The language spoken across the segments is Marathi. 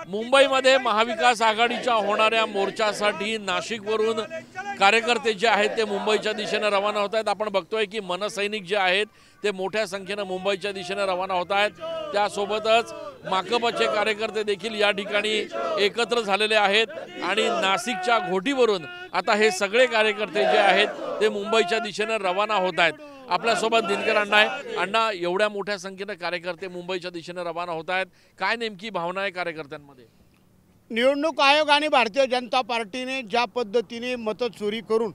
मुंबईमध्ये महाविकास आघाडीच्या होणाऱ्या मोर्चासाठी नाशिकवरून कार्यकर्ते जे आहेत ते मुंबईच्या दिशेने रवाना होत आहेत। आपण बघतोय की मनसैनिक जे आहेत ते मोठ्या संख्येने मुंबईच्या दिशेने रवाना होत आहेत। त्यासोबतच माकपचे कार्यकर्ते देखील या ठिकाणी एकत्र झालेले आहेत आणि नाशिकच्या घोटीवरून आता हे सगळे कार्यकर्ते जे आहेत ते मुंबईच्या दिशेने रवाना होत आहेत। आपल्यासोबत दिनकर अण्णा आहे। अण्णा, एवढ्या मोठ्या संख्येने कार्यकर्ते मुंबईच्या दिशेने रवाना होत आहेत, काय नेमकी भावना आहे कार्यकर्त्यांमध्ये? निवडणूक आयोग आणि भारतीय जनता पार्टीने ज्या पद्धतीने मतचोरी करून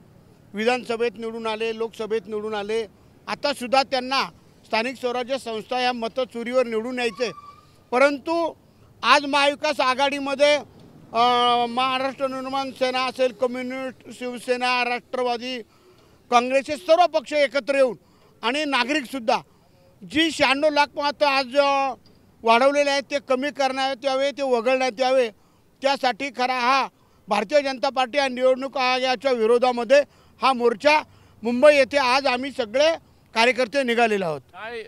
विधानसभेत निवडून आले, लोकसभेत निवडून आले, आता सुद्धा त्यांना स्थानिक स्वराज्य संस्था या मतचोरीवर निवडून यायचे। परंतु आज महाविकास आघाडीमध्ये महाराष्ट्र निर्माण सेना असेल, कम्युनिस्ट, शिवसेना, राष्ट्रवादी, काँग्रेसचे सर्व पक्ष एकत्र येऊन आणि नागरिकसुद्धा जी 96 लाख मतं आज वाढवलेले आहेत ते कमी करण्यात यावे, ते वगळण्यात यावे, त्यासाठी खरा हा भारतीय जनता पार्टी आणि निवडणूक आयोगाच्या विरोधामध्ये हा मोर्चा मुंबई येथे आज आम्ही सगळे कार्यकर्ते निघालेले आहोत। काय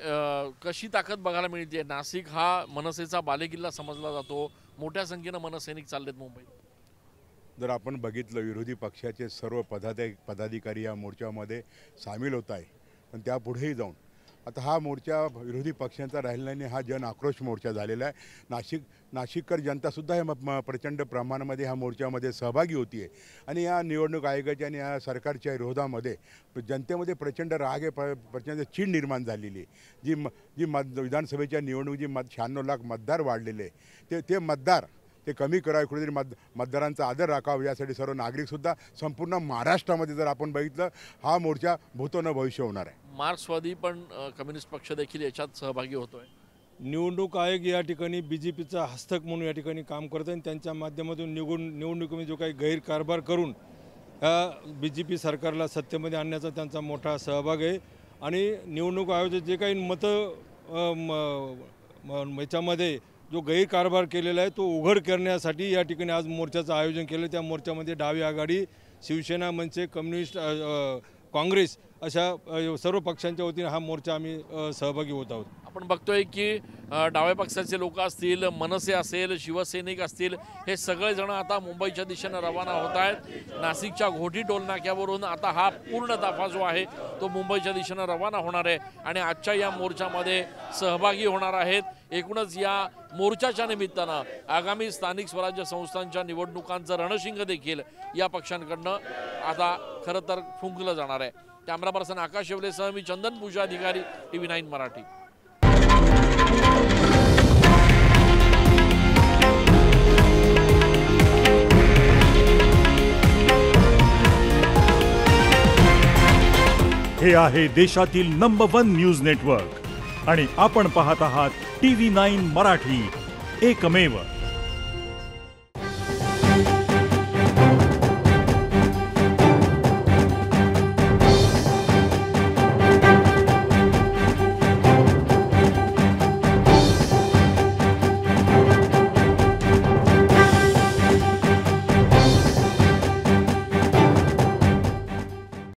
कशी ताकद बघायला मिळते? नाशिक हा मनसेचा बालेकिल्ला समजला जातो, मोठ्या संख्येने मनसैनिक चाललेत मुंबईत। जर आपण बघितलं विरोधी पक्षाचे सर्व पदाधिकारी या मोर्चामध्ये सामील होत आहे, पण त्यापुढेही जाऊन आता हा मोर्चा विरोधी पक्षांचा राहिला नाही, हा जन आक्रोश मोर्चा झालेला आहे। नाशिककर जनतासुद्धा हे प्रचंड प्रमाणामध्ये ह्या मोर्चामध्ये सहभागी होती आहे आणि या निवडणूक आयोगाच्या आणि या सरकारच्या विरोधामध्ये जनतेमध्ये प्रचंड राग आहे, प्रचंड चीड निर्माण झालेली आहे। जी विधानसभेच्या निवडणूक 96 लाख मतदार वाढलेले ते मतदार ते कमी करावे, कुठेतरी मतदारांचा आदर राखावा यासाठी सर्व नागरिकसुद्धा संपूर्ण महाराष्ट्रामध्ये जर आपण बघितलं हा मोर्चा भूतो न भविष्य होणार आहे। मार्क्सवादी पण कम्युनिस्ट पक्ष देखील याच्यात सहभागी होतोय। निवडणूक आयोग या ठिकाणी बीजेपीचा हस्तक म्हणून या ठिकाणी काम करतं आणि त्यांच्या माध्यमातून निवडणुकीमध्ये जो काही गैरकारभार करून बीजेपी सरकारला सत्तेमध्ये आणण्याचा त्यांचा मोठा सहभाग आहे आणि निवडणूक आयोगाचे जे काही मतं याच्यामध्ये जो गैरकारभार केलेला आहे तो उघड करण्यासाठी या ठिकाणी आज मोर्चाचं आयोजन केलं। त्या मोर्चामध्ये डावी आघाडी, शिवसेना, मनसे, कम्युनिस्ट, काँग्रेस अशा सर्व पक्षांच्या वतीने हा मोर्चा आम्ही सहभागी होत आहोत। आपण बघतोय की डाव्या पक्षाचे लोक असतील, मनसे असेल, शिवसैनिक असतील, हे सगळे जण आता मुंबईच्या दिशेने रवाना होत आहेत। नाशिकच्या घोटी टोल नाक्यावरून आता हा पूर्ण ताफा जो आहे तो मुंबईच्या दिशेने रवाना होणार आहे आणि आजच्या या मोर्चामध्ये सहभागी होणार आहेत। एकूणच या मोर्चाच्या निमित्तानं आगामी स्थानिक स्वराज्य संस्थांच्या निवडणुकांचं रणशिंग देखील या पक्षांकडनं आता खरं तर फुंकलं जाणार आहे। कॅमेरा पर्सन आकाश शेवलेसह मी चंदन पूजा अधिकारी, TV9 मराठी। हे आहे देशातील नंबर 1 न्यूज नेटवर्क आणि आपण पाहत आहात TV9 मराठी, एकमेव।